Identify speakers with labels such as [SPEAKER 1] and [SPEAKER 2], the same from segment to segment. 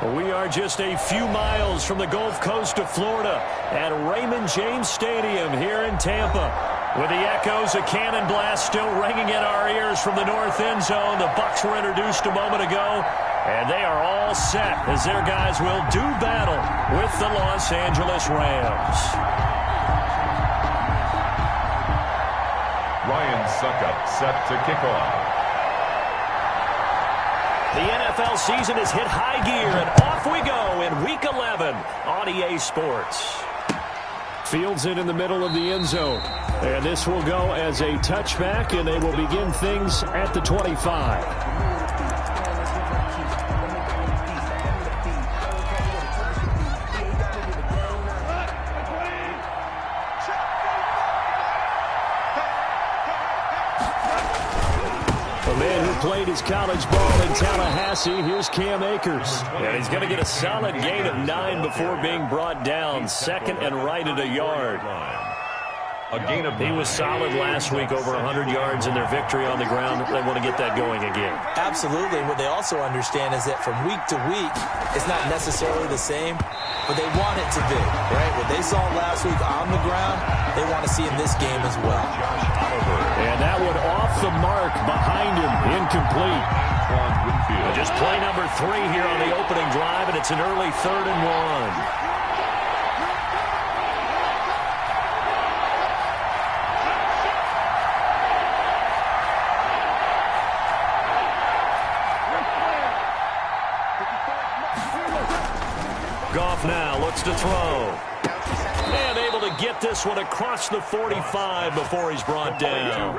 [SPEAKER 1] We are just a few miles from the Gulf Coast of Florida at Raymond James Stadium here in Tampa. With the echoes of cannon blast still ringing in our ears from the north end zone, the Bucs were introduced a moment ago, and they are all set as their guys will do battle with the Los Angeles Rams.
[SPEAKER 2] Ryan Suckup set to kick off.
[SPEAKER 1] The NFL season has hit high gear, and off we go in Week 11 on EA Sports. Fields it in the middle of the end zone. And this will go as a touchback, and they will begin things at the 25. Played his college ball in Tallahassee. Here's Cam Akers. And he's going to get a solid gain of 9 before being brought down. Second and right at a yard. He was solid last week, over 100 yards in their victory on the ground. They want to get that going again.
[SPEAKER 3] Absolutely. What they also understand is that from week to week, it's not necessarily the same, but they want it to be, right? What they saw last week on the ground, they want to see in this game as well.
[SPEAKER 1] And that one off the mark behind him, incomplete. Just play number 3 here on the opening drive, and it's an early 3rd and 1. Goff now looks to throw. And able to get this one across the 45 before he's brought down.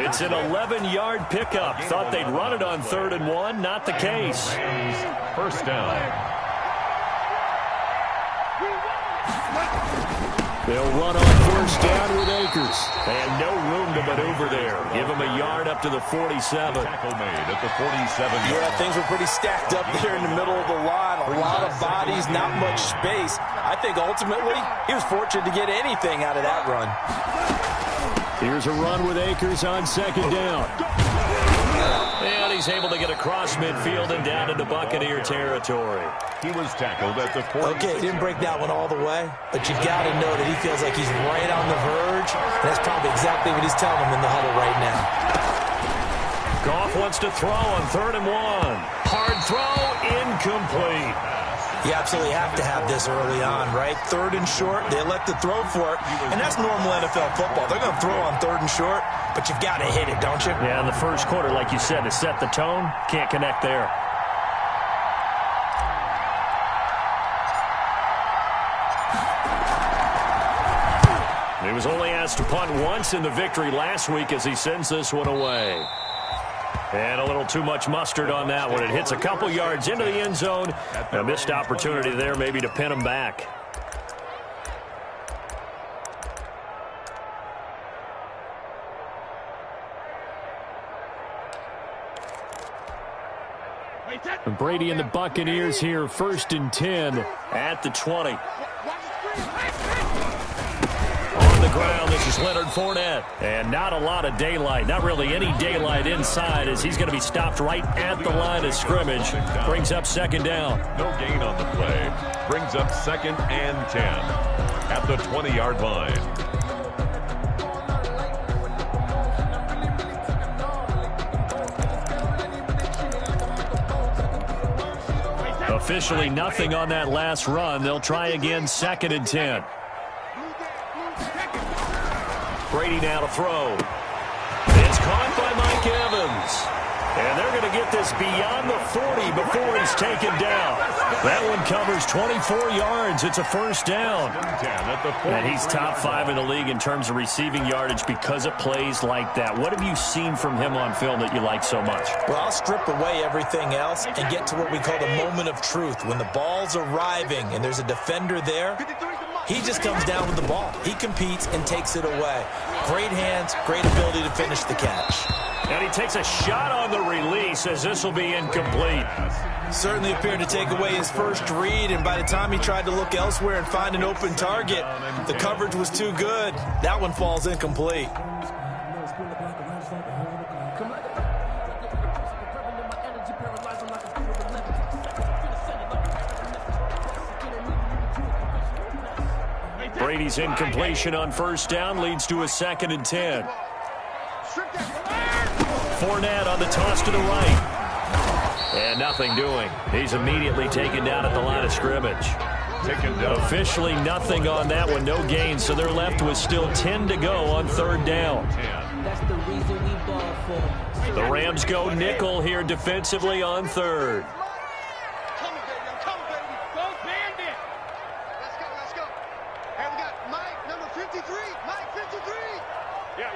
[SPEAKER 1] It's an 11-yard pickup. Thought they'd run it on 3rd and 1. Not the case.
[SPEAKER 2] First down.
[SPEAKER 1] They'll run on first down with Akers. And no room to maneuver there. Give him a yard up to the 47.
[SPEAKER 2] Tackle made at the 47.
[SPEAKER 3] Yeah, things were pretty stacked up there in the middle of the line. A lot of bodies, not much space. I think ultimately he was fortunate to get anything out of that run.
[SPEAKER 1] Here's a run with Akers on second down. And he's able to get across midfield and down into Buccaneer territory.
[SPEAKER 2] He was tackled at the 40.
[SPEAKER 3] Okay, he didn't break that one all the way, but you got to know that he feels like he's right on the verge, and that's probably exactly what he's telling him in the huddle right now.
[SPEAKER 1] Goff wants to throw on 3rd and 1. Hard throw, incomplete.
[SPEAKER 3] You absolutely have to have this early on, right? 3rd and short, they elect to throw for it, and that's normal NFL football. They're going to throw on 3rd and short, but you've got to hit it, don't you?
[SPEAKER 1] Yeah, in the first quarter, like you said, to set the tone, can't connect there. He was only asked to punt once in the victory last week as he sends this one away. And a little too much mustard on that one. It hits a couple yards into the end zone. A missed opportunity there maybe to pin him back. And Brady and the Buccaneers here, 1st and 10 at the 20. On the ground, this is Leonard Fournette. And not a lot of daylight, not really any daylight inside, as he's going to be stopped right at the line of scrimmage. Brings up 2nd down.
[SPEAKER 2] No gain on the play. Brings up 2nd and 10 at the 20-yard line.
[SPEAKER 1] Officially nothing on that last run. They'll try again, 2nd and 10. Brady now to throw. It's caught by Mike Evans. And they're going to get this beyond the 40 before he's taken down. That one covers 24 yards. It's a 1st down. And he's top 5 in the league in terms of receiving yardage because of plays like that. What have you seen from him on film that you like so much?
[SPEAKER 3] Well, I'll strip away everything else and get to what we call the moment of truth. When the ball's arriving and there's a defender there, he just comes down with the ball. He competes and takes it away. Great hands, great ability to finish the catch.
[SPEAKER 1] And he takes a shot on the release as this will be incomplete.
[SPEAKER 3] Certainly appeared to take away his first read, and by the time he tried to look elsewhere and find an open target, the coverage was too good. That one falls incomplete.
[SPEAKER 1] Brady's incompletion on first down leads to a 2nd and 10. Fournette on the toss to the right. And nothing doing. He's immediately taken down at the line of scrimmage.
[SPEAKER 2] Taken down.
[SPEAKER 1] Officially nothing on that one, no gain, so they're left with still 10 to go on 3rd down.
[SPEAKER 4] That's the reason we ball for.
[SPEAKER 1] The Rams go nickel here defensively on 3rd.
[SPEAKER 5] Come on, baby. I'm coming, baby. Go, Bandit. Let's go. Hey, we got Mike, number 53. Mike, 53. Yeah.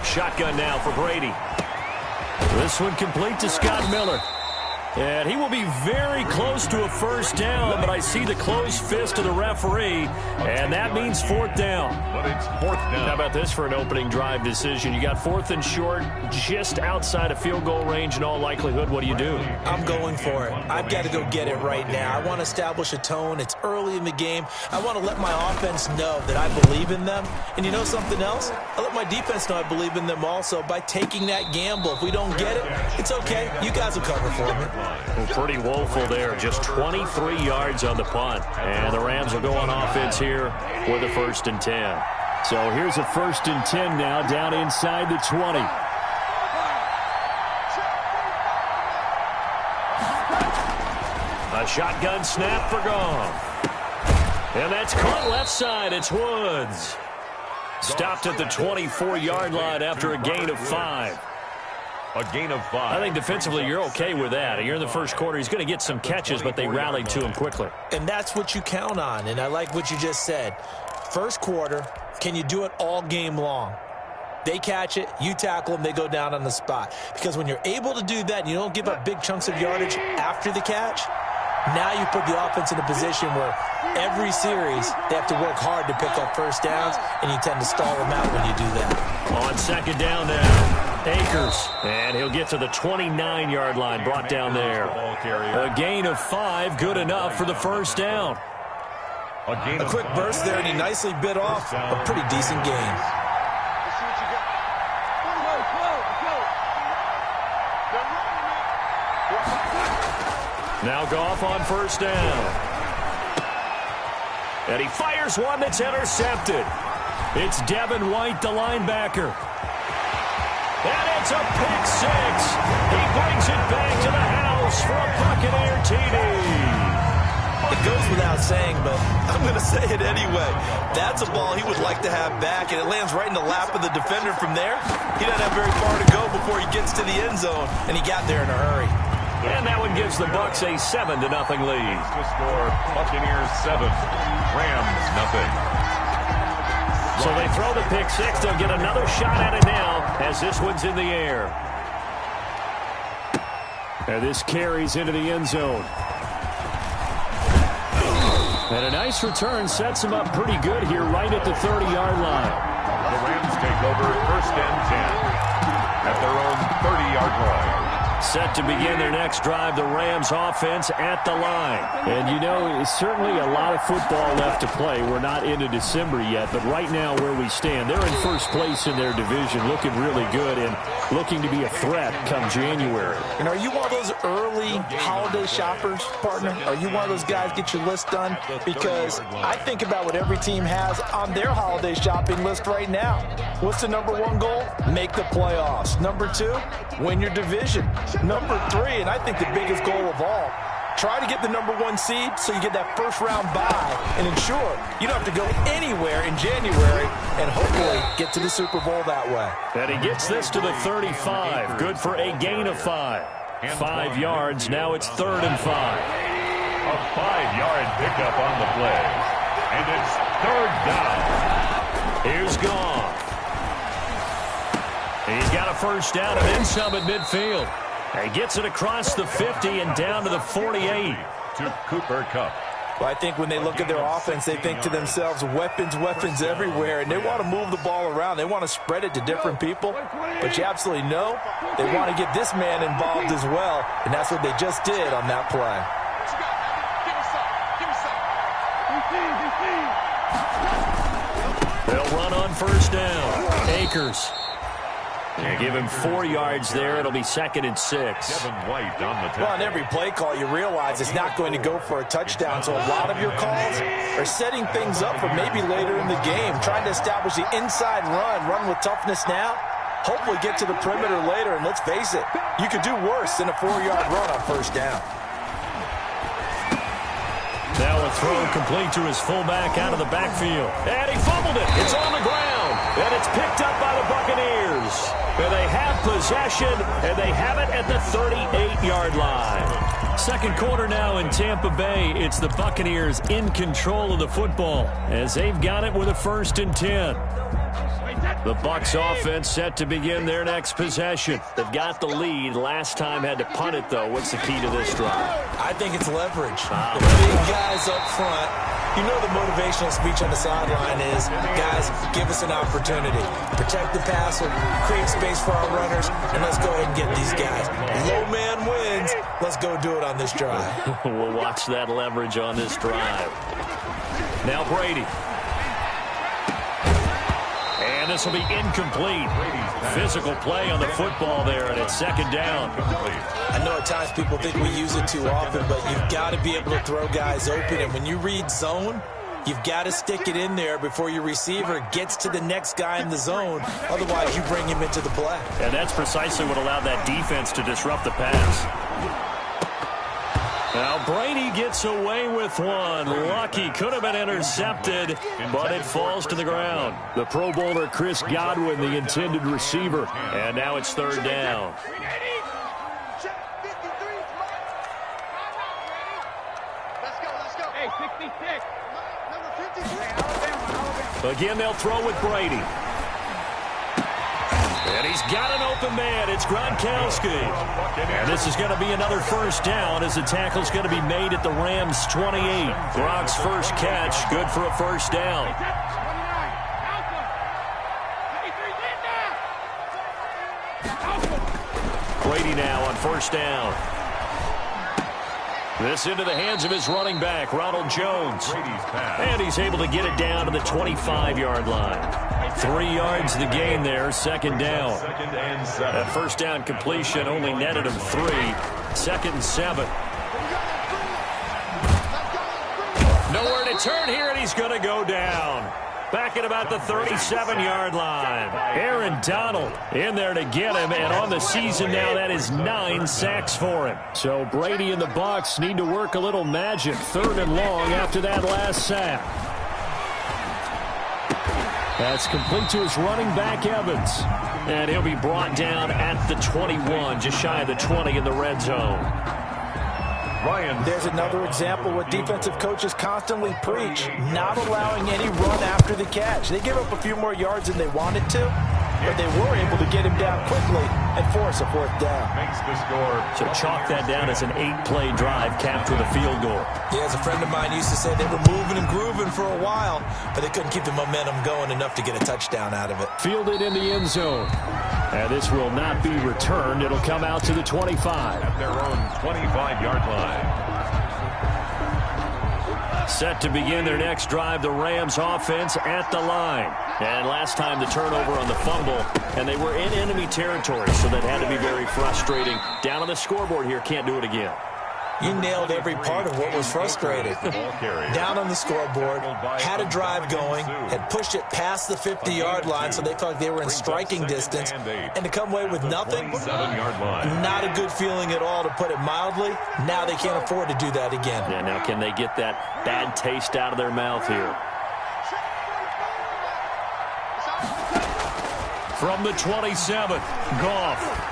[SPEAKER 1] Shotgun now for Brady. This one complete to Scott Miller. And he will be very close to a first down, but I see the closed fist of the referee, and that means 4th down.
[SPEAKER 2] But it's 4th down.
[SPEAKER 1] How about this for an opening drive decision? You got 4th and short, just outside of field goal range in all likelihood. What do you do?
[SPEAKER 3] I'm going for it. I've got to go get it right now. I want to establish a tone. It's early in the game. I want to let my offense know that I believe in them. And you know something else? I let my defense know I believe in them also by taking that gamble. If we don't get it, it's okay. You guys will cover for me.
[SPEAKER 1] Well, pretty woeful there. Just 23 yards on the punt. And the Rams will go on offense here with a 1st and 10. So here's a 1st and 10 now down inside the 20. A shotgun snap for Goff. And that's caught left side. It's Woods. Stopped at the 24-yard line after a gain of 5.
[SPEAKER 2] A gain of 5.
[SPEAKER 1] I think defensively you're okay with that. You're in the first quarter. He's going to get some catches, but they rallied to him quickly.
[SPEAKER 3] And that's what you count on, and I like what you just said. First quarter, can you do it all game long? They catch it, you tackle them, they go down on the spot. Because when you're able to do that and you don't give up big chunks of yardage after the catch, now you put the offense in a position where every series they have to work hard to pick up first downs, and you tend to stall them out when you do that.
[SPEAKER 1] On 2nd down now. Akers, and he'll get to the 29-yard line, brought down there. A gain of 5, good enough for the first down.
[SPEAKER 3] A quick burst there, and he nicely bit off a pretty decent gain.
[SPEAKER 1] Now Goff on first down. And he fires one that's intercepted. It's Devin White, the linebacker. And it's a pick 6. He brings it back to the house for a Buccaneer TD.
[SPEAKER 3] It goes without saying, but I'm going to say it anyway. That's a ball he would like to have back, and it lands right in the lap of the defender from there. He doesn't have very far to go before he gets to the end zone, and he got there in a hurry.
[SPEAKER 1] And that one gives the Bucs a 7-0 lead.
[SPEAKER 2] To score, Buccaneers 7, Rams nothing.
[SPEAKER 1] So they throw the pick 6. They'll get another shot at it now as this one's in the air. And this carries into the end zone. And a nice return sets him up pretty good here right at the 30-yard line.
[SPEAKER 2] The Rams take over 1st and 10 at their own 30-yard line.
[SPEAKER 1] Set to begin their next drive, the Rams offense at the line. And you know, it's certainly a lot of football left to play. We're not into December yet, but right now where we stand, they're in first place in their division, looking really good and looking to be a threat come January.
[SPEAKER 3] And are you one of those early holiday shoppers, partner? Are you one of those guys get your list done? Because I think about what every team has on their holiday shopping list right now. What's the number 1 goal? Make the playoffs. Number 2, win your division. Number 3, and I think the biggest goal of all, try to get the number 1 seed so you get that first round bye and ensure you don't have to go anywhere in January and hopefully get to the Super Bowl that way.
[SPEAKER 1] And he gets this to the 35. Good for a gain of 5. 5 yards. Now it's 3rd and 5.
[SPEAKER 2] A 5-yard pickup on the play. And it's 3rd down.
[SPEAKER 1] Here's Goff. He's got a first down and then some at midfield. He gets it across the 50 and down to the 48.
[SPEAKER 2] To Cooper Kupp.
[SPEAKER 3] Well, I think when they look at their offense, they think to themselves, weapons everywhere, and they want to move the ball around. They want to spread it to different people, but you absolutely know they want to get this man involved as well, and that's what they just did on that play.
[SPEAKER 1] They'll run on first down. Akers. And give him 4 yards there. It'll be 2nd and 6.
[SPEAKER 2] Devin White on the tackle.
[SPEAKER 3] Well, on every play call, you realize it's not going to go for a touchdown. So a lot of your calls, or setting things up for maybe later in the game, trying to establish the inside run with toughness now, hopefully get to the perimeter later, and let's face it, you could do worse than a 4-yard run on first down.
[SPEAKER 1] Now a throw complete to his fullback out of the backfield. And he fumbled it. It's on the ground. And it's picked up by the Buccaneers. And they have possession, and they have it at the 38-yard line. Second quarter now in Tampa Bay. It's the Buccaneers in control of the football as they've got it with a 1st and 10. The Bucs offense set to begin their next possession. They've got the lead. Last time had to punt it, though. What's the key to this drive?
[SPEAKER 3] I think it's leverage. The big guys up front. You know the motivational speech on the sideline is, guys, give us an opportunity. Protect the passer, create space for our runners, and let's go ahead and get these guys. Low man wins. Let's go do it on this drive.
[SPEAKER 1] We'll watch that leverage on this drive. Now Brady. And this will be incomplete. Physical play on the football there, and it's 2nd down.
[SPEAKER 3] I know at times people think we use it too often, but you've got to be able to throw guys open. And when you read zone, you've got to stick it in there before your receiver gets to the next guy in the zone. Otherwise, you bring him into the play.
[SPEAKER 1] And that's precisely what allowed that defense to disrupt the pass. Now Brady gets away with one. Lucky, could have been intercepted, but it falls to the ground. The Pro Bowler Chris Godwin, the intended receiver. And now it's 3rd down. Again, they'll throw with Brady. And he's got an open man. It's Gronkowski. And this is going to be another 1st down as the tackle's going to be made at the Rams' 28. Gronk's first catch, good for a 1st down. Brady now on 1st down. This into the hands of his running back, Ronald Jones. And he's able to get it down to the 25-yard line. 3 yards the gain there, 2nd down. That 1st down completion only netted him 3. 2nd and 7. Nowhere to turn here, and he's going to go down. Back at about the 37-yard line. Aaron Donald in there to get him, and on the season now, that is 9 sacks for him. So Brady and the Bucs need to work a little magic. 3rd and long after that last sack. That's complete to his running back, Evans. And he'll be brought down at the 21, just shy of the 20 in the red zone.
[SPEAKER 3] There's another example what defensive coaches constantly preach, not allowing any run after the catch. They give up a few more yards than they wanted to, but they were able to get him down quickly and force a 4th down.
[SPEAKER 2] Makes the score.
[SPEAKER 1] So chalk that down as an 8-play drive capped with a field goal.
[SPEAKER 3] Yeah, as a friend of mine used to say, they were moving and grooving for a while, but they couldn't keep the momentum going enough to get a touchdown out of it.
[SPEAKER 1] Fielded in the end zone. And this will not be returned. It'll come out to the 25.
[SPEAKER 2] At their own 25-yard line.
[SPEAKER 1] Set to begin their next drive, the Rams offense at the line. And last time the turnover on the fumble, and they were in enemy territory, so that had to be very frustrating. Down on the scoreboard here, can't do it again.
[SPEAKER 3] You nailed every part of what was frustrating. Down on the scoreboard, had a drive going, had pushed it past the 50-yard line, so they felt like they were in striking distance, and to come away with nothing, not a good feeling at all, to put it mildly. Now they can't afford to do that again.
[SPEAKER 1] Yeah, now can they get that bad taste out of their mouth here? From the 27, Goff.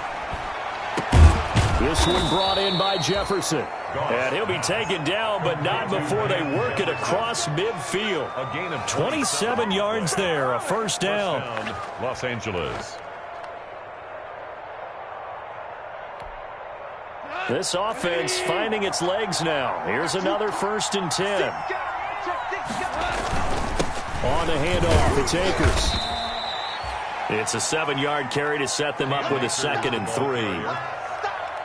[SPEAKER 1] This one brought in by Jefferson. And he'll be taken down, but not before they work it across midfield.
[SPEAKER 2] A gain of
[SPEAKER 1] 27 yards there, a 1st down.
[SPEAKER 2] Los Angeles.
[SPEAKER 1] This offense finding its legs now. Here's another 1st and 10. On the handoff, it's Akers. It's a 7-yard carry to set them up with a 2nd and 3.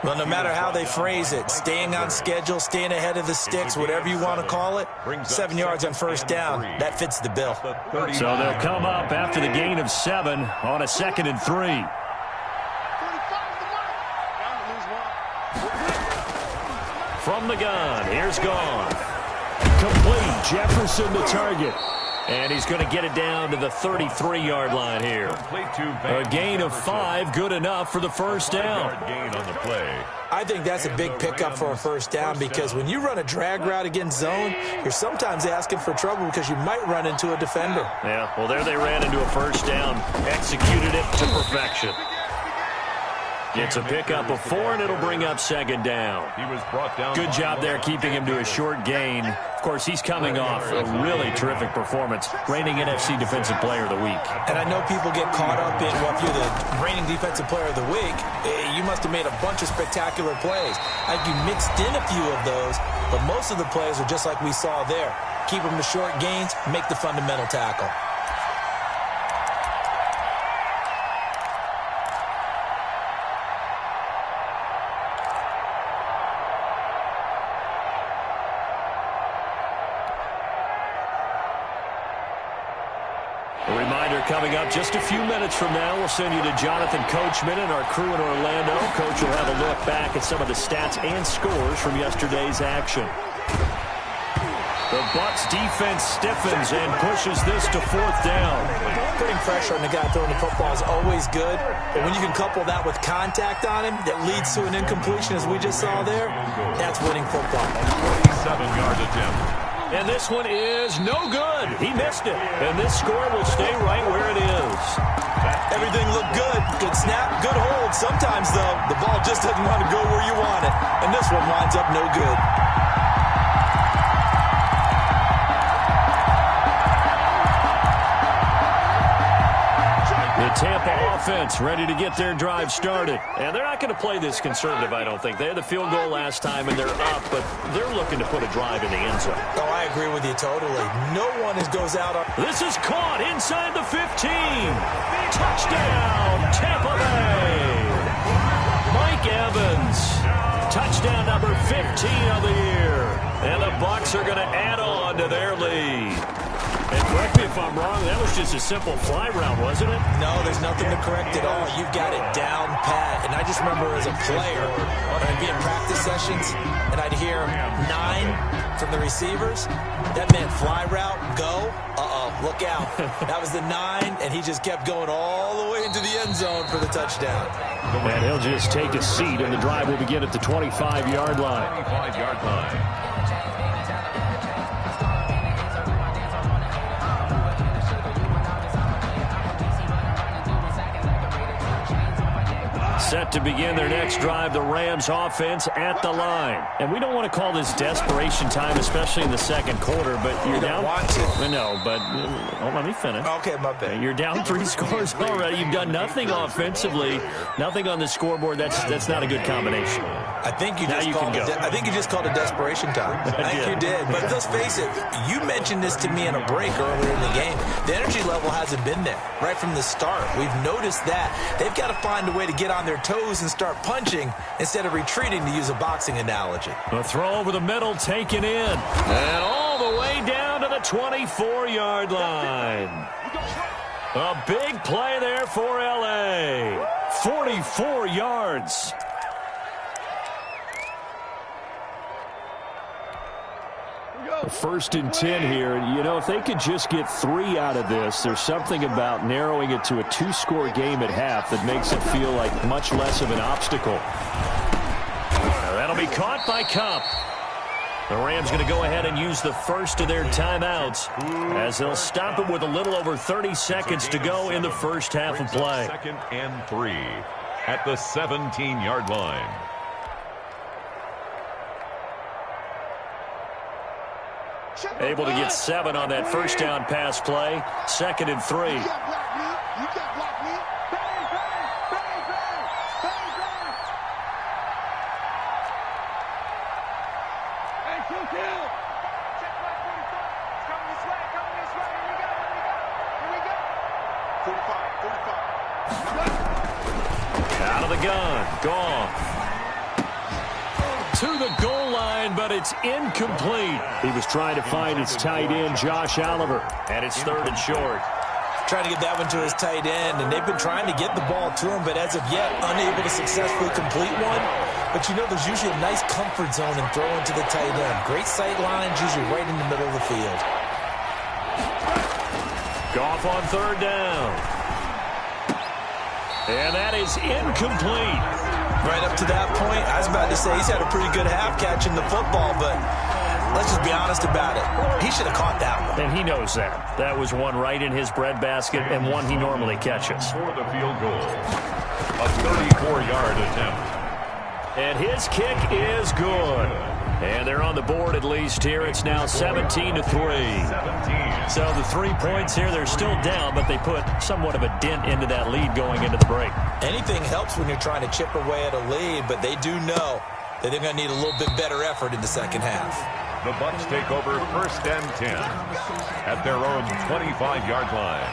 [SPEAKER 3] Well, no matter how they phrase it, staying on schedule, staying ahead of the sticks, whatever you want to call it, 7 yards on 1st down, that fits the bill.
[SPEAKER 1] So they'll come up after the gain of 7 on a 2nd and 3. From the gun, here's Goff. Complete. Jefferson the target. And he's going to get it down to the 33-yard line here. A gain of 5, good enough for the first down.
[SPEAKER 2] Gain on the play.
[SPEAKER 3] I think that's a big pickup for a first down because when you run a drag route against zone, you're sometimes asking for trouble because you might run into a defender.
[SPEAKER 1] Yeah, well, there they ran into a first down, executed it to perfection. It's a pickup of 4, and it'll bring up second down.
[SPEAKER 2] He was brought down.
[SPEAKER 1] Good job there keeping him to a short gain. Of course, he's coming off a really terrific performance, reigning NFC Defensive Player of the Week.
[SPEAKER 3] And I know people get caught up in, well, if you're the reigning Defensive Player of the Week, you must have made a bunch of spectacular plays. I think you mixed in a few of those, but most of the plays are just like we saw there. Keep them to short gains, make the fundamental tackle.
[SPEAKER 1] Coming up just a few minutes from now, we'll send you to Jonathan Coachman and our crew in Orlando. Coach will have a look back at some of the stats and scores from yesterday's action. The Bucs defense stiffens and pushes this to 4th down.
[SPEAKER 3] Putting pressure on the guy throwing the football is always good, but when you can couple that with contact on him that leads to an incompletion, as we just saw there, that's winning football.
[SPEAKER 2] 47-yard attempt.
[SPEAKER 1] And this one is no good. He missed it. And this score will stay right where it is.
[SPEAKER 3] Everything looked good. Good snap, good hold. Sometimes, though, the ball just doesn't want to go where you want it. And this one winds up no good.
[SPEAKER 1] The Tampa offense ready to get their drive started. And they're not going to play this conservative, I don't think. They had the field goal last time, and they're up, but they're looking to put a drive in the end zone.
[SPEAKER 3] Oh, I agree with you totally. No one goes out on...
[SPEAKER 1] This is caught inside the 15. Touchdown, Tampa Bay. Mike Evans. Touchdown number 15 of the year. And the Bucs are going to add on to their lead. And correct me if I'm wrong, that was just a simple fly route, wasn't it?
[SPEAKER 3] No, there's nothing to correct at all. You've got it down pat. And I just remember as a player, when I'd be in practice sessions, and I'd hear 9 from the receivers, that meant fly route, go, look out. That was the 9, and he just kept going all the way into the end zone for the touchdown.
[SPEAKER 1] And he'll just take a seat, and the drive will begin at the 25-yard line.
[SPEAKER 2] 25-yard line.
[SPEAKER 1] Set to begin their next drive, the Rams offense at the line. And we don't want to call this desperation time, especially in the second quarter, but you're down. No, but let me finish.
[SPEAKER 3] Okay, my bad.
[SPEAKER 1] You're down 3 scores already. You've done nothing offensively, nothing on the scoreboard. That's not a good combination.
[SPEAKER 3] I think you just called it desperation time. I think you did. But let's face it, you mentioned this to me in a break earlier in the game. The energy level hasn't been there right from the start. We've noticed that. They've got to find a way to get on their toes and start punching instead of retreating, to use a boxing analogy.
[SPEAKER 1] A throw over the middle taken in. And all the way down to the 24-yard line. A big play there for L.A. 44 yards. First and 10 here. You know, if they could just get 3 out of this, there's something about narrowing it to a 2-score game at half that makes it feel like much less of an obstacle. Now that'll be caught by Kupp. The Rams going to go ahead and use the first of their timeouts as they'll stop it with a little over 30 seconds to go in the first half of play.
[SPEAKER 2] 2nd and 3 at the 17-yard line.
[SPEAKER 1] Able to get 7 on that first down pass play. 2nd and 3.
[SPEAKER 5] You got block me. You got block me. Bang, bang, bang, bang, bang, bang. Hey, kill. Check right 44. It's coming this way. Here we go. Here we go. 45.
[SPEAKER 1] Out of the gun. Gone. To the goal line, but it's incomplete. He was trying to find his tight end, Josh Oliver, and it's 3rd and short.
[SPEAKER 3] Trying to get that one to his tight end, and they've been trying to get the ball to him, but as of yet, unable to successfully complete one. But you know there's usually a nice comfort zone in throwing to the tight end. Great sight lines, usually right in the middle of the field.
[SPEAKER 1] Goff on third down. And that is incomplete.
[SPEAKER 3] Right up to that point, I was about to say he's had a pretty good half catching the football, but let's just be honest about it. He should have caught that one.
[SPEAKER 1] And he knows that. That was one right in his breadbasket and one he normally catches.
[SPEAKER 2] For the field goal, a 34-yard attempt.
[SPEAKER 1] And his kick is good. And they're on the board at least here. It's now 17-3.
[SPEAKER 2] 17.
[SPEAKER 1] So the 3 points here, they're still down, but they put somewhat of a dent into that lead going into the break.
[SPEAKER 3] Anything helps when you're trying to chip away at a lead, but they do know that they're going to need a little bit better effort in the second half.
[SPEAKER 2] The Bucs take over first and 10 at their own 25-yard line.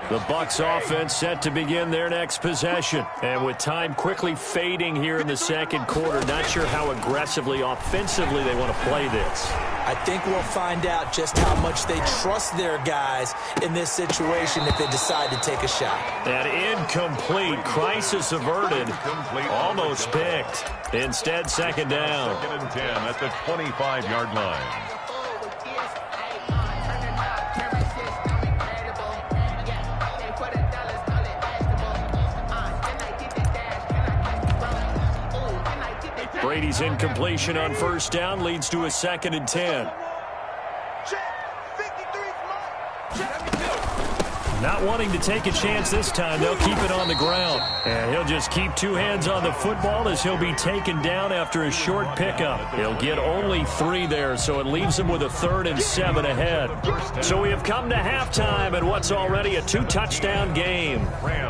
[SPEAKER 1] The Bucs offense set to begin their next possession. And with time quickly fading here in the second quarter, not sure how aggressively, offensively they want to play this.
[SPEAKER 3] I think we'll find out just how much they trust their guys in this situation if they decide to take a shot.
[SPEAKER 1] That incomplete, crisis averted, almost picked. Instead, second down.
[SPEAKER 2] Second and 10 at the 25-yard line.
[SPEAKER 1] Brady's incompletion on first down leads to a second and 10. Not wanting to take a chance this time, they'll keep it on the ground. And he'll just keep two hands on the football as he'll be taken down after a short pickup. He'll get only 3 there, so it leaves him with a 3rd and 7 ahead. So we have come to halftime in what's already a 2-touchdown game.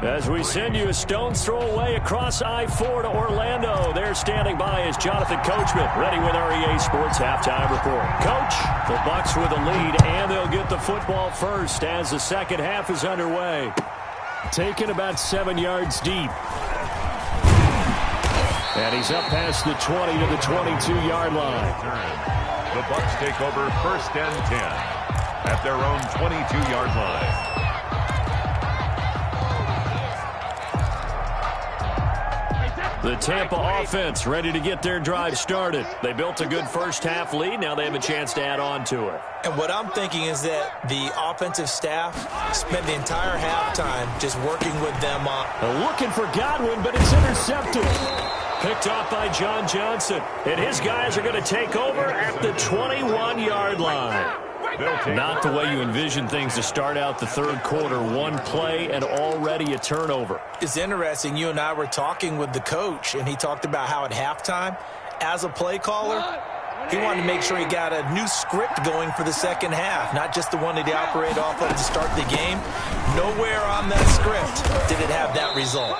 [SPEAKER 1] As we send you a stone's throw away across I-4 to Orlando. There standing by is Jonathan Coachman, ready with REA Sports Halftime Report. Coach, the Bucs with a lead, and they'll get the football first as the second half is underway. Taken about 7 yards deep. And he's up past the 20 to the 22-yard line.
[SPEAKER 2] The Bucs take over first and 10 at their own 22-yard line.
[SPEAKER 1] The Tampa offense ready to get their drive started. They built a good first half lead. Now they have a chance to add on to it.
[SPEAKER 3] And what I'm thinking is that the offensive staff spent the entire halftime just working with them on.
[SPEAKER 1] Looking for Godwin, but it's intercepted. Picked off by John Johnson. And his guys are going to take over at the 21-yard line. Not the way you envision things to start out the third quarter. One play and already a turnover.
[SPEAKER 3] It's interesting. You and I were talking with the coach, and he talked about how at halftime, as a play caller, he wanted to make sure he got a new script going for the second half, not just the one that he operated off of to start the game. Nowhere on that script did it have that result.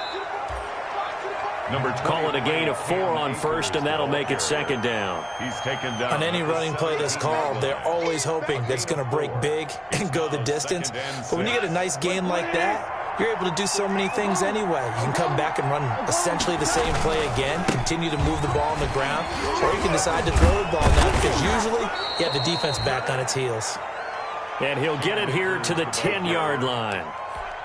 [SPEAKER 1] Call it a gain of 4 on first, and that'll make it second down.
[SPEAKER 2] He's taken down.
[SPEAKER 3] On any running play that's called, they're always hoping that it's going to break big and go the distance. But when you get a nice gain like that, you're able to do so many things anyway. You can come back and run essentially the same play again, continue to move the ball on the ground, or you can decide to throw the ball now because usually you have the defense back on its heels.
[SPEAKER 1] And he'll get it here to the 10-yard line.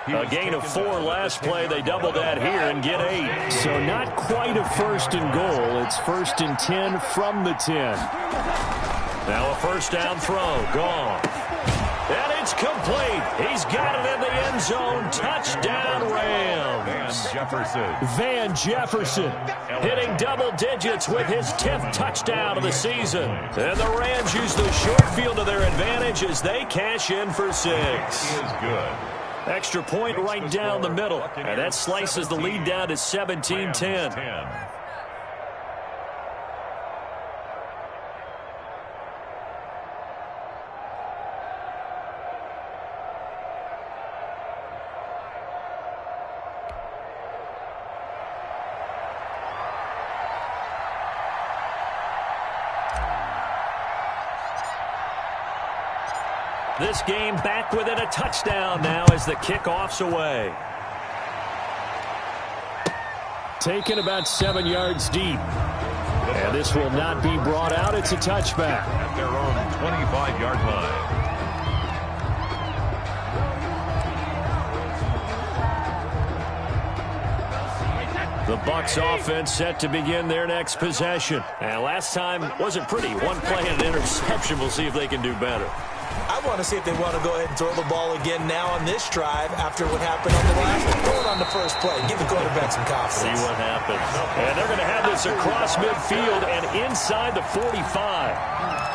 [SPEAKER 1] A gain of 4 last play. They double that here and get 8. So not quite a first and goal. It's first and 10 from the 10. Now a first down throw. Gone. And it's complete. He's got it in the end zone. Touchdown Rams. Van Jefferson hitting double digits with his 10th touchdown of the season. And the Rams use the short field to their advantage as they cash in for 6.
[SPEAKER 2] He is good.
[SPEAKER 1] Extra point right down the middle. And that slices the lead down to 17-10. This game back within a touchdown now as the kickoff's away. Taken about 7 yards deep. And this will not be brought out. It's a touchback.
[SPEAKER 2] At their own 25-yard line.
[SPEAKER 1] The Bucs offense set to begin their next possession. And last time wasn't pretty. One play and an interception. We'll see if they can do better.
[SPEAKER 3] I want to see if they want to go ahead and throw the ball again now on this drive after what happened on the last one. Throw it on the first play. Give the quarterback some confidence.
[SPEAKER 1] See what happens. And they're going to have this across midfield and inside the 45.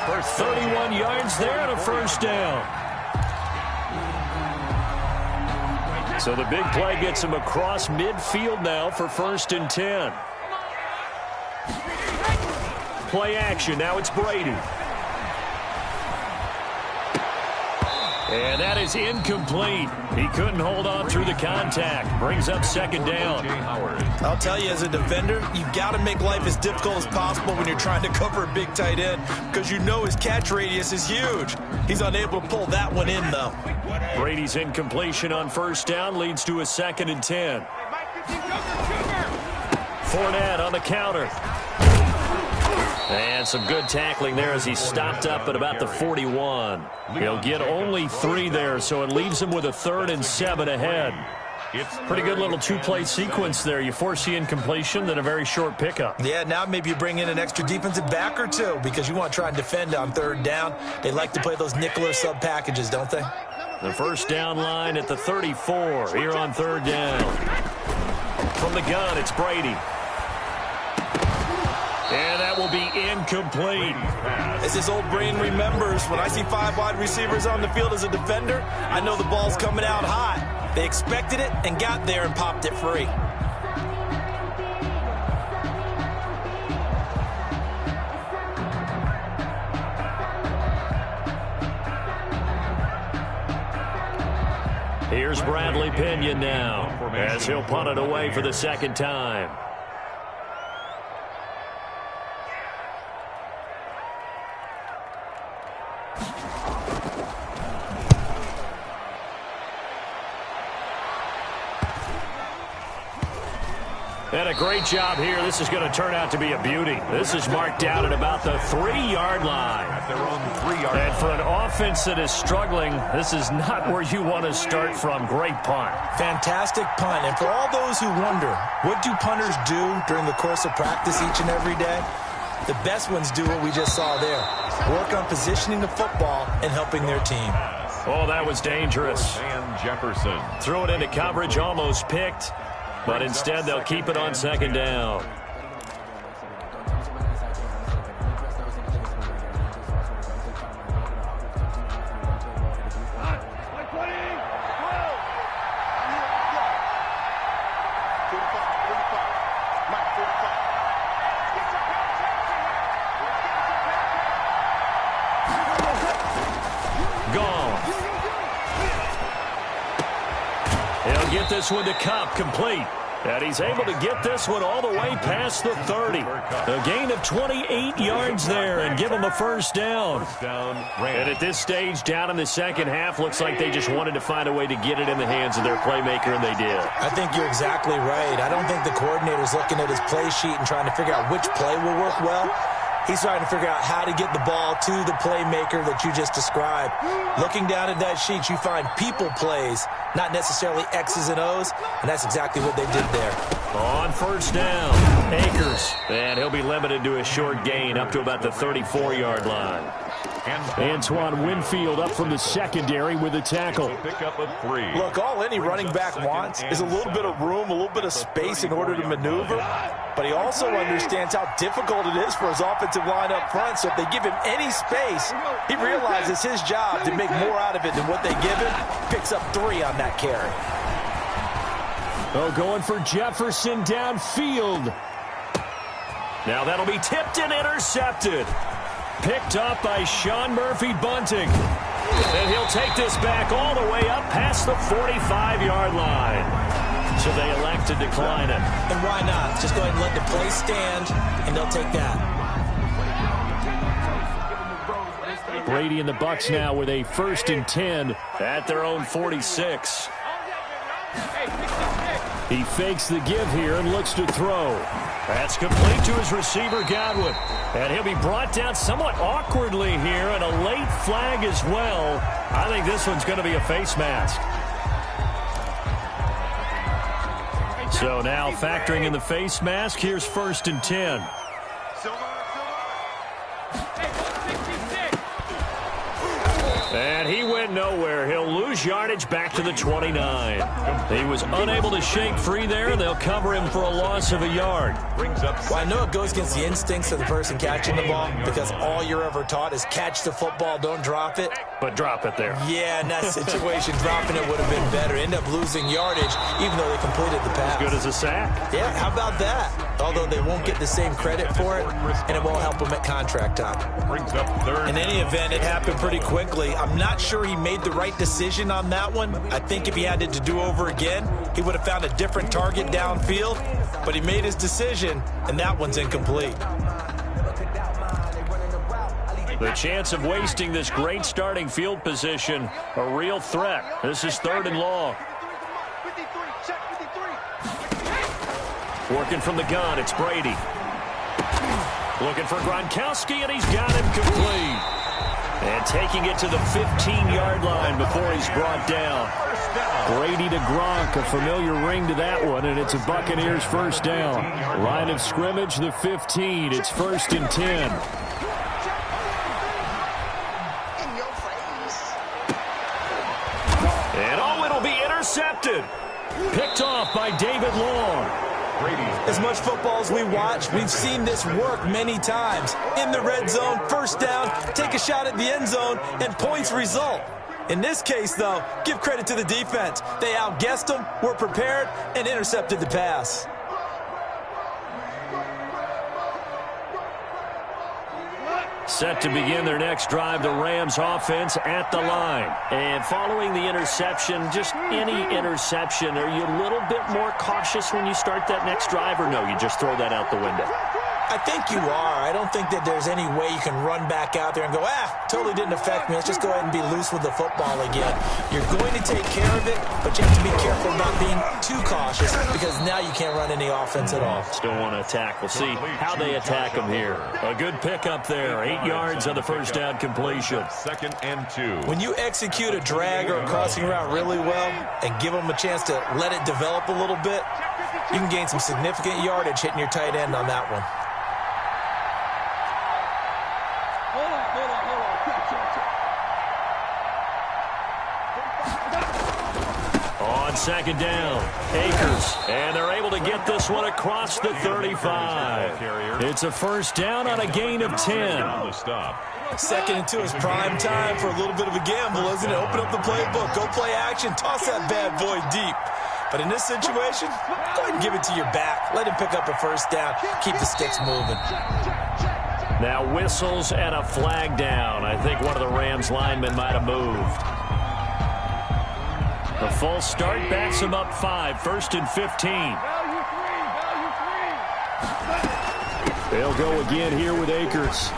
[SPEAKER 1] For 31 yards there and a first down. So the big play gets him across midfield now for 1st and 10. Play action. Now it's Brady. And that is incomplete. He couldn't hold on through the contact. Brings up 2nd down.
[SPEAKER 3] I'll tell you, as a defender, you've got to make life as difficult as possible when you're trying to cover a big tight end because you know his catch radius is huge. He's unable to pull that one in, though.
[SPEAKER 1] Brady's incompletion on 1st down leads to a 2nd and 10. Fournette on the counter. And some good tackling there as he stopped up at about the 41. He'll get only 3 there, so it leaves him with a 3rd and 7 ahead. Pretty good little 2-play sequence there. You force the incompletion, then a very short pickup.
[SPEAKER 3] Yeah, now maybe you bring in an extra defensive back or two because you want to try and defend on 3rd down. They like to play those nickel or sub packages, don't they?
[SPEAKER 1] The first down line at the 34 here on 3rd down. From the gun, it's Brady. And that will be incomplete.
[SPEAKER 3] As his old brain remembers, when I see 5 wide receivers on the field as a defender, I know the ball's coming out hot. They expected it and got there and popped it free.
[SPEAKER 1] Here's Bradley Pinion now as he'll punt it away for the 2nd time. And a great job here. This is going to turn out to be a beauty. This is marked out at about the 3-yard line.
[SPEAKER 2] At their own 3-yard line.
[SPEAKER 1] And for an offense that is struggling, this is not where you want to start from. Great punt.
[SPEAKER 3] Fantastic punt. And for all those who wonder, what do punters do during the course of practice each and every day? The best ones do what we just saw there. Work on positioning the football and helping their team.
[SPEAKER 1] Oh, that was dangerous.
[SPEAKER 2] And Jefferson.
[SPEAKER 1] Threw it into coverage, almost picked. But instead, they'll keep it on 2nd down. Gone. He'll get this one to Cup, complete. And he's able to get this one all the way past the 30. A gain of 28 yards there and give him a first down. And at this stage, down in the second half, looks like they just wanted to find a way to get it in the hands of their playmaker, and they did.
[SPEAKER 3] I think you're exactly right. I don't think the coordinator's looking at his play sheet and trying to figure out which play will work well. He's trying to figure out how to get the ball to the playmaker that you just described. Looking down at that sheet, you find people plays, not necessarily X's and O's, and that's exactly what they did there.
[SPEAKER 1] On first down, Akers. And he'll be limited to a short gain up to about the 34-yard line. Antoine Winfield up from the secondary with a tackle.
[SPEAKER 2] Pickup of 3.
[SPEAKER 3] Look, all any running back wants is a little bit of room, a little bit of space in order to maneuver. But he also understands how difficult it is for his offensive line up front. So if they give him any space, he realizes his job to make more out of it than what they give him. Picks up 3 on that carry.
[SPEAKER 1] Oh, going for Jefferson downfield. Now that'll be tipped and intercepted. Picked up by Sean Murphy-Bunting. And he'll take this back all the way up past the 45-yard line. So they elect to decline it.
[SPEAKER 3] And why not? Just go ahead and let the play stand, and they'll take that.
[SPEAKER 1] Brady and the Bucs now with a 1st and 10 at their own 46. He fakes the give here and looks to throw. That's complete to his receiver, Godwin. And he'll be brought down somewhat awkwardly here, and a late flag as well. I think this one's going to be a face mask. So now factoring in the face mask, here's 1st and 10. And he went nowhere. He'll lose yardage back to the 29. He was unable to shake free there, and they'll cover him for a loss of a yard.
[SPEAKER 3] Well, I know it goes against the instincts of the person catching the ball because all you're ever taught is catch the football, don't drop it.
[SPEAKER 1] But drop it there.
[SPEAKER 3] Yeah, in that situation, dropping it would have been better. End up losing yardage, even though they completed the pass.
[SPEAKER 1] As good as a sack.
[SPEAKER 3] Yeah, how about that? Although they won't get the same credit for it, and it won't help them at contract time. In any event, it happened pretty quickly. I'm not sure he made the right decision on that one. I think if he had it to do over again, he would have found a different target downfield. But he made his decision, and that one's incomplete.
[SPEAKER 1] The chance of wasting this great starting field position, a real threat. This is 3rd and long. Working from the gun, it's Brady. Looking for Gronkowski, and he's got him complete. And taking it to the 15-yard line before he's brought down. Brady to Gronk, a familiar ring to that one, and it's a Buccaneers 1st down. Line of scrimmage, the 15. It's 1st and 10. And oh, it'll be intercepted. Picked off by David Long.
[SPEAKER 3] As much football as we watch, we've seen this work many times. In the red zone, 1st down, take a shot at the end zone, and points result. In this case, though, give credit to the defense. They outguessed them, were prepared, and intercepted the pass.
[SPEAKER 1] Set to begin their next drive, the Rams offense at the line. And following the interception, just any interception, are you a little bit more cautious when you start that next drive, or no, you just throw that out the window?
[SPEAKER 3] I think you are. I don't think that there's any way you can run back out there and go, totally didn't affect me. Let's just go ahead and be loose with the football again. You're going to take care of it, but you have to be careful not being too cautious because now you can't run any offense at all.
[SPEAKER 1] Still want to attack. We'll see how they attack them here. A good pickup there. 8 yards on the 1st down completion.
[SPEAKER 2] 2nd and 2.
[SPEAKER 3] When you execute a drag or a crossing route really well and give them a chance to let it develop a little bit, you can gain some significant yardage hitting your tight end on that one.
[SPEAKER 1] On 2nd down, Akers, and they're able to get this one across the 35. It's a 1st down on a gain of 10.
[SPEAKER 3] 2nd and 2 is prime time for a little bit of a gamble, isn't it? Open up the playbook, go play action, toss that bad boy deep. But in this situation, go ahead and give it to your back. Let him pick up a 1st down, keep the sticks moving.
[SPEAKER 1] Now whistles and a flag down. I think one of the Rams linemen might have moved. The full start backs him up 5, 1st and 15. They'll go again here with Akers.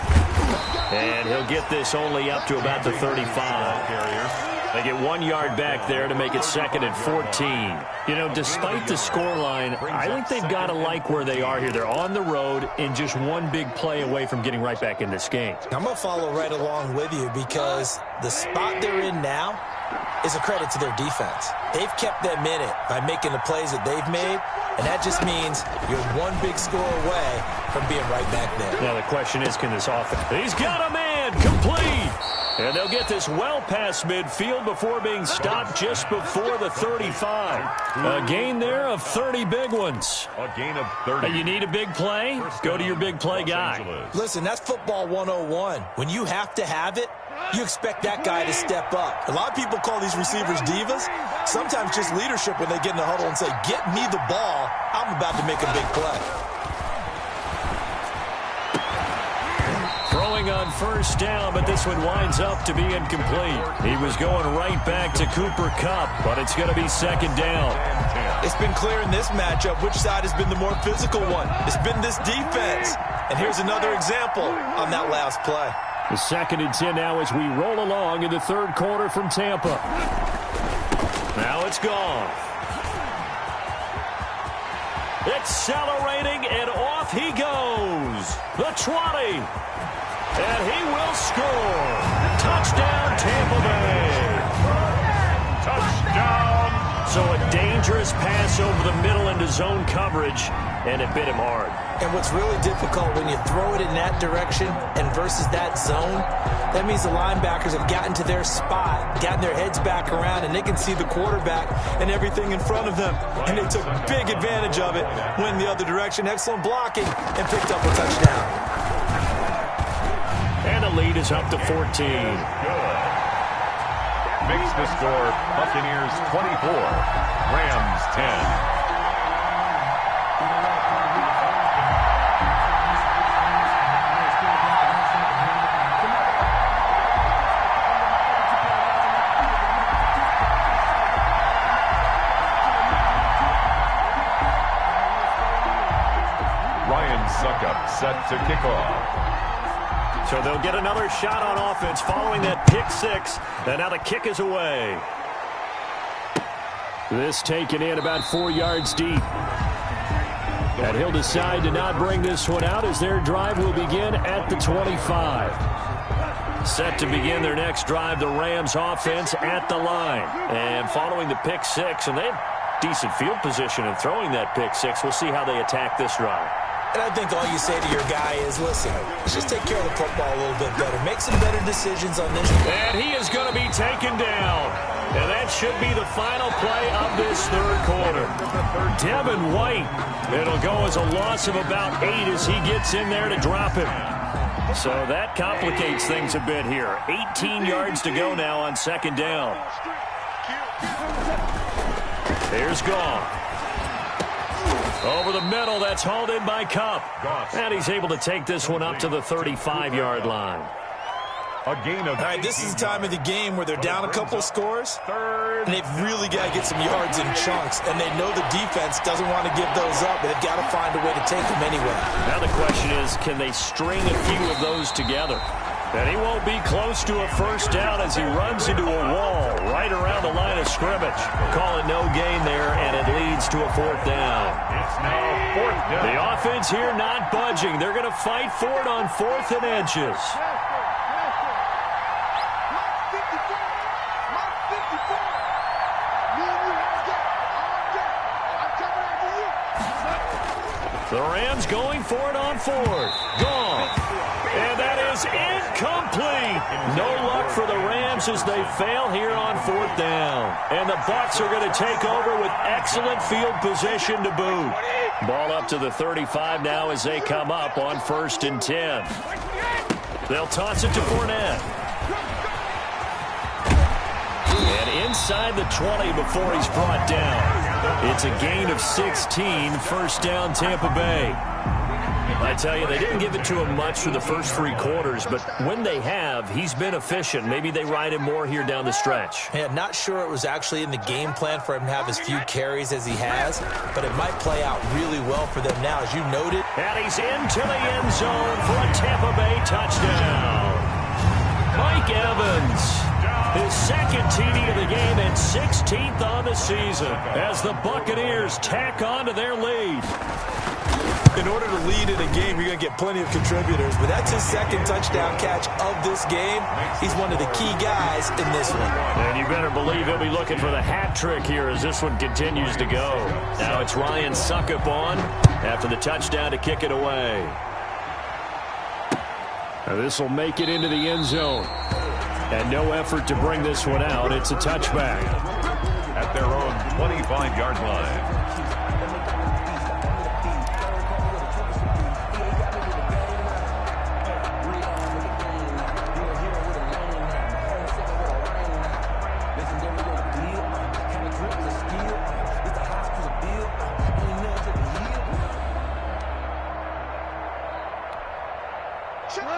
[SPEAKER 1] And he'll get this only up to about the 35. They get 1 yard back there to make it 2nd and 14. You know, despite the scoreline, I think they've got to like where they are here. They're on the road and just one big play away from getting right back in this game.
[SPEAKER 3] I'm going to follow right along with you because the spot they're in now is a credit to their defense. They've kept them in it by making the plays that they've made, and that just means you're one big score away from being right back there.
[SPEAKER 1] Now the question is, can this offense... He's got a man, complete! And they'll get this well past midfield before being stopped just before the 35. A gain there of 30 big ones.
[SPEAKER 2] A gain of 30.
[SPEAKER 1] You need a big play? Go to your big play guy.
[SPEAKER 3] Listen, that's football 101. When you have to have it, you expect that guy to step up. A lot of people call these receivers divas. Sometimes just leadership when they get in the huddle and say, get me the ball. I'm about to make a big play.
[SPEAKER 1] Throwing on 1st down, but this one winds up to be incomplete. He was going right back to Cooper Kupp, but it's going to be 2nd down.
[SPEAKER 3] It's been clear in this matchup which side has been the more physical one. It's been this defense. And here's another example on that last play.
[SPEAKER 1] The 2nd and 10 now as we roll along in the 3rd quarter from Tampa. Now it's gone. Accelerating, and off he goes. The 20. And he will score. Touchdown, Tampa Bay.
[SPEAKER 2] Touchdown.
[SPEAKER 1] So a dangerous dangerous pass over the middle into zone coverage, and it bit him hard.
[SPEAKER 3] And what's really difficult when you throw it in that direction and versus that zone, that means the linebackers have gotten to their spot, gotten their heads back around, and they can see the quarterback and everything in front of them. And they took big advantage of it, went the other direction, excellent blocking, and picked up a touchdown.
[SPEAKER 1] And the lead is up to 14.
[SPEAKER 2] Good. Makes the score Buccaneers 24, Rams 10. Set to kick off.
[SPEAKER 1] So they'll get another shot on offense following that pick six. And now the kick is away. This taken in about 4 yards deep. And he'll decide to not bring this one out as their drive will begin at the 25. Set to begin their next drive, the Rams offense at the line. And following the pick six, and they have decent field position in throwing that pick six. We'll see how they attack this drive.
[SPEAKER 3] And I think all you say to your guy is, listen, let's just take care of the football a little bit better. Make some better decisions on this.
[SPEAKER 1] And he is going to be taken down. And that should be the final play of this third quarter. Devin White. It'll go as a loss of about 8 as he gets in there to drop him. So that complicates things a bit here. 18 yards to go now on second down. Here's Goff. Over the middle, that's hauled in by Kupp. And he's able to take this one up to the 35-yard line.
[SPEAKER 2] A gain of
[SPEAKER 3] all right, this is the time of the game where they're down a couple of scores, and they've really got to get some yards in chunks, and they know the defense doesn't want to give those up, but they've got to find a way to take them anyway.
[SPEAKER 1] Now the question is, can they string a few of those together? And he won't be close to a first down as he runs into a wall right around the line of scrimmage. Call it no gain there, and it leads to a fourth down.
[SPEAKER 2] It's now fourth down.
[SPEAKER 1] The offense here not budging. They're going to fight for it on 4th and inches. The Rams going for it on 4th. Gone. And that is incomplete. No luck for the Rams as they fail here on 4th down. And the Bucs are going to take over with excellent field position to boot. Ball up to the 35 now as they come up on 1st and 10. They'll toss it to Fournette. And inside the 20 before he's brought down. It's a gain of 16, first down Tampa Bay. I tell you, they didn't give it to him much for the first 3 quarters, but when they have, he's been efficient. Maybe they ride him more here down the stretch.
[SPEAKER 3] Yeah, not sure it was actually in the game plan for him to have as few carries as he has, but it might play out really well for them now, as you noted.
[SPEAKER 1] And he's into the end zone for a Tampa Bay touchdown. Mike Evans. His second TD of the game and 16th on the season as the Buccaneers tack on to their lead.
[SPEAKER 3] In order to lead in a game, you're going to get plenty of contributors, but that's his second touchdown catch of this game. He's one of the key guys in this one.
[SPEAKER 1] And you better believe he'll be looking for the hat trick here as this one continues to go. Now it's Ryan Succop on after the touchdown to kick it away. Now this will make it into the end zone. And no effort to bring this one out. It's a touchback.
[SPEAKER 2] At their own 25-yard line.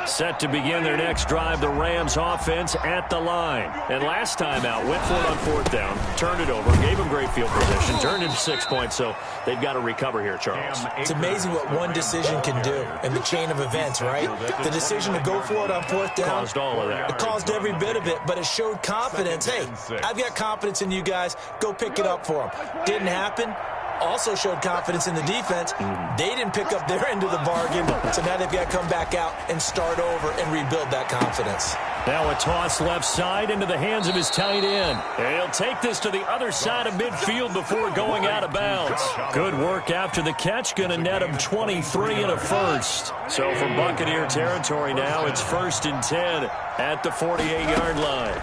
[SPEAKER 1] Set to begin their next drive, the Rams offense at the line. And last time out, went for it on 4th down, turned it over, gave them great field position, turned into 6 points, so they've got to recover here, Charles.
[SPEAKER 3] It's amazing what one decision can do in the chain of events, right? The decision to go for it on 4th down.
[SPEAKER 1] Caused all of that.
[SPEAKER 3] It caused every bit of it, but it showed confidence. Hey, I've got confidence in you guys. Go pick it up for them. Didn't happen. Also showed confidence in the defense. They didn't pick up their end of the bargain, so now they've got to come back out and start over and rebuild that confidence.
[SPEAKER 1] Now a toss left side into the hands of his tight end. And he'll take this to the other side of midfield before going out of bounds. Good work after the catch. Going to net him 23 and a first. So from Buccaneer territory now, it's 1st and 10 at the 48-yard line.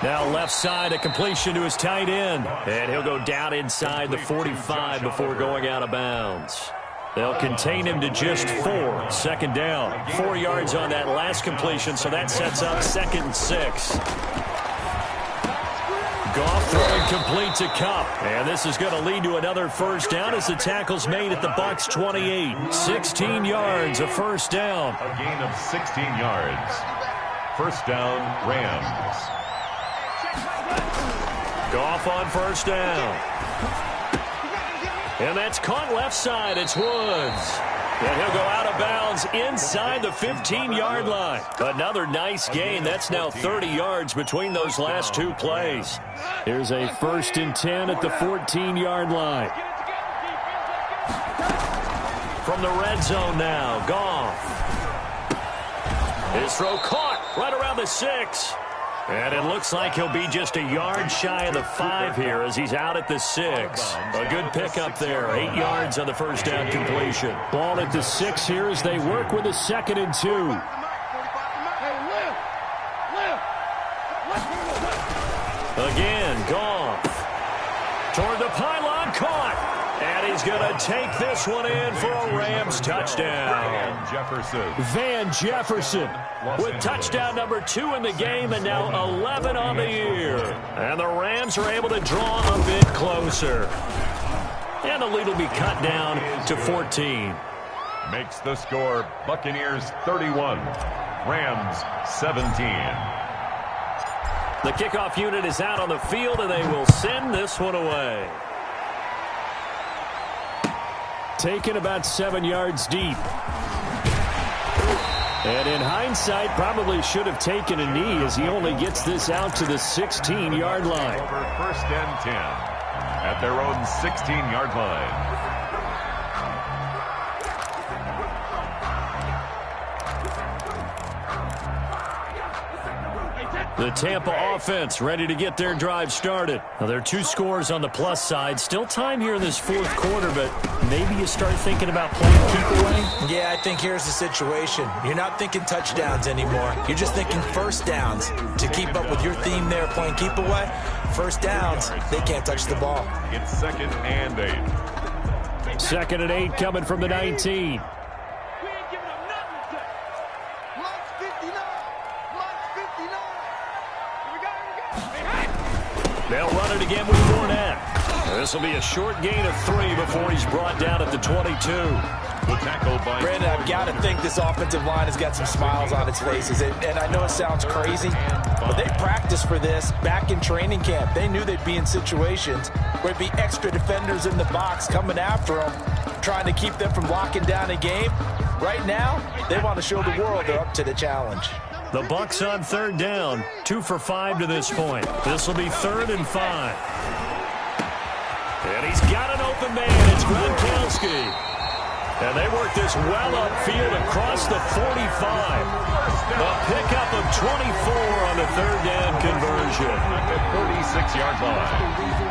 [SPEAKER 1] Now left side, a completion to his tight end. And he'll go down inside the 45 before going out of bounds. They'll contain him to just 4. 2nd down. 4 yards on that last completion, so that sets up 2nd and 6. Goff throwing complete to Kupp. And this is going to lead to another 1st down as the tackle's made at the Bucs 28. 16 yards, a 1st down.
[SPEAKER 2] A gain of 16 yards. 1st down, Rams.
[SPEAKER 1] Goff on 1st down. And that's caught left side. It's Woods. And he'll go out of bounds inside the 15-yard line. Another nice gain. That's now 30 yards between those last 2 plays. Here's a 1st and 10 at the 14-yard line. From the red zone now, Goff. His throw caught right around the 6. And it looks like he'll be just a yard shy of the 5 here as he's out at the 6. A good pickup there. 8 yards on the 1st down completion. Ball at the 6 here as they work with a 2nd and 2. Again, Goff. Toward the pylon, caught. And he's going to take this one in for a Rams touchdown. Van Jefferson with touchdown number 2 in the game and now 11 on the year. And the Rams are able to draw a bit closer. And the lead will be cut down to 14.
[SPEAKER 2] Makes the score Buccaneers 31, Rams 17.
[SPEAKER 1] The kickoff unit is out on the field and they will send this one away. Taken about 7 yards deep. And in hindsight, probably should have taken a knee as he only gets this out to the 16-yard line.
[SPEAKER 2] Over 1st and 10 at their own 16-yard line.
[SPEAKER 1] The Tampa offense ready to get their drive started. Now, there are 2 scores on the plus side. Still time here in this 4th quarter, but maybe you start thinking about playing keep away?
[SPEAKER 3] Yeah, I think here's the situation. You're not thinking touchdowns anymore. You're just thinking 1st downs. To keep up with your theme there, playing keep away, 1st downs, they can't touch the ball.
[SPEAKER 2] It's 2nd and 8.
[SPEAKER 1] 2nd and 8 coming from the 19. They'll run it again with Fournette. This will be a short gain of 3 before he's brought down at the 22.
[SPEAKER 3] Brandon, I've got to think this offensive line has got some smiles on its faces. And I know it sounds crazy, but they practiced for this back in training camp. They knew they'd be in situations where it'd be extra defenders in the box coming after them, trying to keep them from locking down a game. Right now, they want to show the world they're up to the challenge.
[SPEAKER 1] The Bucs on 3rd down, 2 for 5 to this point. This will be 3rd and 5. And he's got an open man. It's Gronkowski. And they work this well upfield across the 45. A pickup of 24 on the 3rd down conversion.
[SPEAKER 2] At the 36-yard line.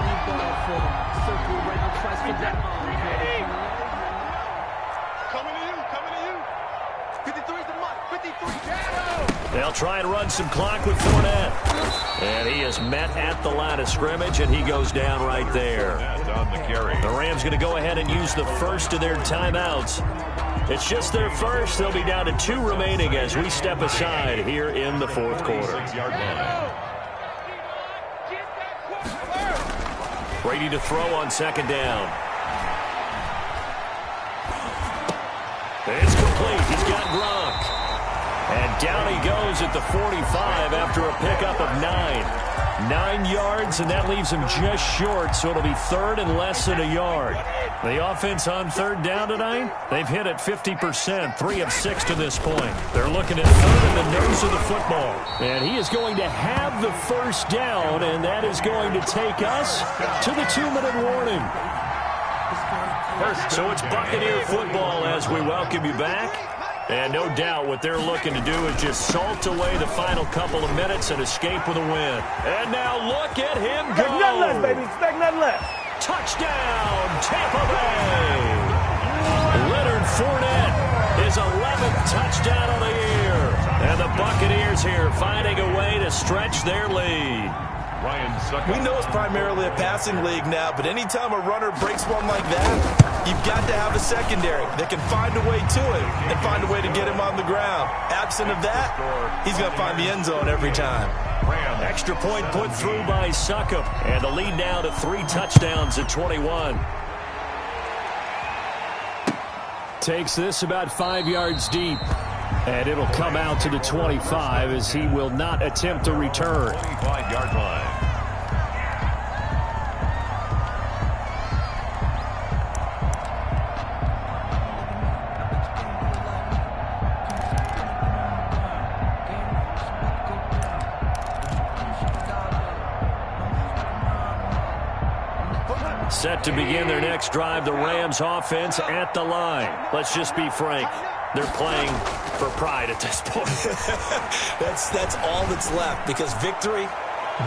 [SPEAKER 1] They'll try and run some clock with Fournette. And he is met at the line of scrimmage, and he goes down right there.
[SPEAKER 2] On the carry.
[SPEAKER 1] The Rams going to go ahead and use the first of their timeouts. It's just their first. They'll be down to 2 remaining as we step aside here in the 4th quarter. Brady to throw on 2nd down. It's complete. He's got Gronk. And down he goes at the 45 after a pickup of 9. 9 yards, and that leaves him just short, so it'll be 3rd and less than a yard. The offense on 3rd down tonight, they've hit at 50%, 3 of 6 to this point. They're looking at 3rd in the nose of the football. And he is going to have the 1st down, and that is going to take us to the 2-minute warning. So it's Buccaneer football as we welcome you back. And no doubt what they're looking to do is just salt away the final couple of minutes and escape with a win. And now look at him go.
[SPEAKER 6] Expect nothing less, baby. Expect nothing less.
[SPEAKER 1] Touchdown, Tampa Bay. Leonard Fournette, his 11th touchdown of the year. And the Buccaneers here finding a way to stretch their lead.
[SPEAKER 3] We know it's primarily a passing league now, but anytime a runner breaks one like that, you've got to have a secondary that can find a way to it and find a way to get him on the ground. Absent of that, he's going to find the end zone every time.
[SPEAKER 1] Extra point put through by Succop, and the lead now to 3 touchdowns at 21. Takes this about 5 yards deep, and it'll come out to the 25 as he will not attempt to return.
[SPEAKER 2] 25-yard line.
[SPEAKER 1] Set to begin their next drive, the Rams offense at the line. Let's just be frank. They're playing for pride at this point.
[SPEAKER 3] That's all that's left, because victory,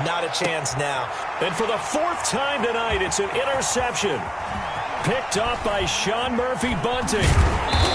[SPEAKER 3] not a chance now.
[SPEAKER 1] And for the 4th time tonight, it's an interception. Picked up by Sean Murphy-Bunting.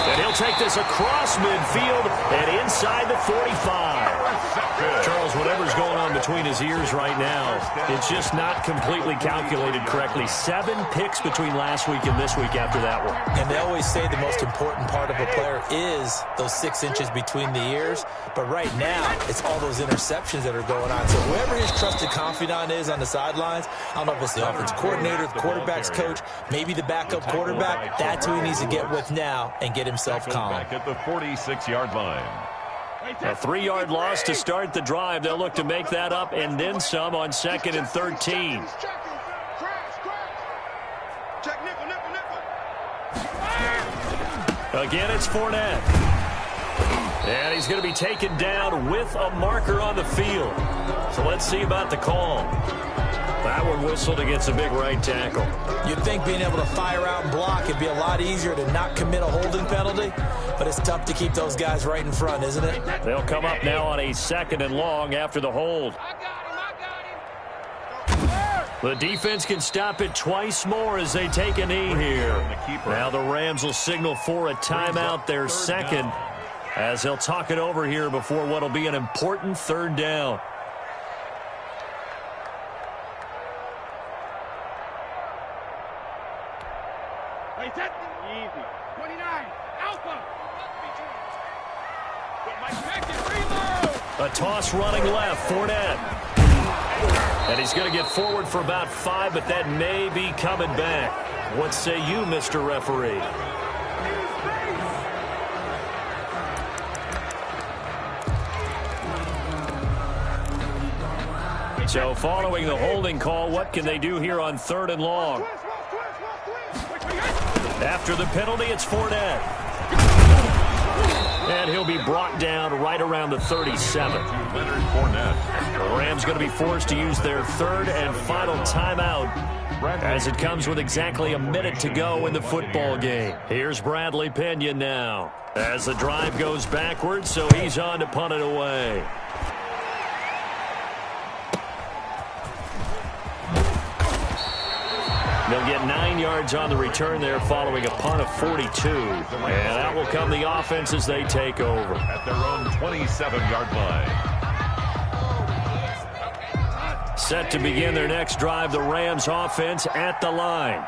[SPEAKER 1] And he'll take this across midfield and inside the 45. Charles, whatever's going on between his ears right now, it's just not completely calculated correctly. 7 picks between last week and this week after that one.
[SPEAKER 3] And they always say the most important part of a player is those 6 inches between the ears. But right now, it's all those interceptions that are going on. So whoever his trusted confidant is on the sidelines, I don't know if it's the offense coordinator, the quarterback's coach, maybe the backup quarterback, that's who he needs to get with now and get himself calm.
[SPEAKER 2] Back at the 46-yard line.
[SPEAKER 1] A 3-yard loss to start the drive. They'll look to make that up and then some on 2nd and 13. Again, it's Fournette. And he's going to be taken down with a marker on the field. So let's see about the call. That one whistled against a big right tackle.
[SPEAKER 3] You'd think being able to fire out and block would be a lot easier to not commit a holding penalty, but it's tough to keep those guys right in front, isn't it?
[SPEAKER 1] They'll come up now on a 2nd and long after the hold. The defense can stop it twice more as they take a knee here. Now the Rams will signal for a timeout, their 2nd, as they'll talk it over here before what will be an important 3rd down.
[SPEAKER 5] Easy. 29. Alpha.
[SPEAKER 1] A toss running left, Fournette. And he's going to get forward for about 5, but that may be coming back. What say you, Mr. Referee? So following the holding call, what can they do here on 3rd and long? After the penalty, it's Fournette. And he'll be brought down right around the 37.
[SPEAKER 2] Leonard Fournette.
[SPEAKER 1] The Rams going to be forced to use their 3rd and final timeout as it comes with exactly a minute to go in the football game. Here's Bradley Pinion now as the drive goes backwards, so he's on to punt it away. They'll get 9 yards on the return there following a punt of 42. And that will come the offense as they take over.
[SPEAKER 2] At their own 27-yard line.
[SPEAKER 1] Set to begin their next drive, the Rams offense at the line.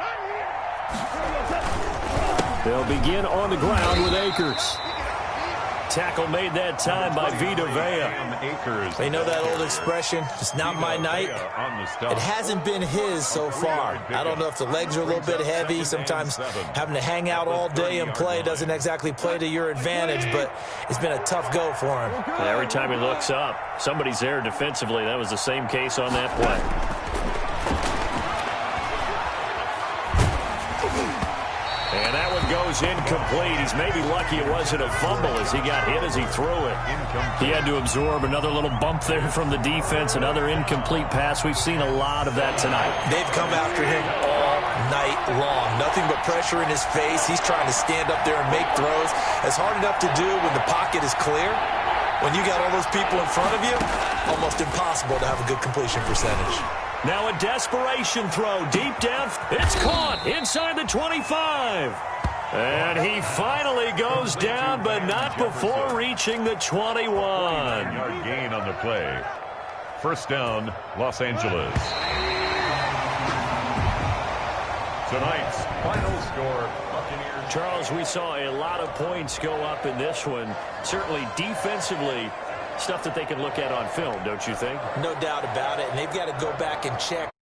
[SPEAKER 1] They'll begin on the ground with Akers. Tackle made that time by Vita Vea.
[SPEAKER 3] They know that old expression, it's not my night. It hasn't been his so far. I don't know if the legs are a little bit heavy. Sometimes having to hang out all day and play doesn't exactly play to your advantage, but it's been a tough go for him.
[SPEAKER 1] And every time he looks up, somebody's there defensively. That was the same case on that play. And that one goes incomplete. He's maybe lucky it wasn't a fumble as he got hit as he threw it. He had to absorb another little bump there from the defense, another incomplete pass. We've seen a lot of that tonight.
[SPEAKER 3] They've come after him all night long. Nothing but pressure in his face. He's trying to stand up there and make throws. It's hard enough to do when the pocket is clear. When you got all those people in front of you, almost impossible to have a good completion percentage.
[SPEAKER 1] Now a desperation throw deep down. It's caught inside the 25. And he finally goes down, but not before reaching the 21.
[SPEAKER 2] 9-yard gain on the play. First down, Los Angeles. Tonight's final score, Buccaneers.
[SPEAKER 1] Charles, we saw a lot of points go up in this one. Certainly defensively, stuff that they can look at on film, don't you think?
[SPEAKER 3] No doubt about it, and they've got to go back and check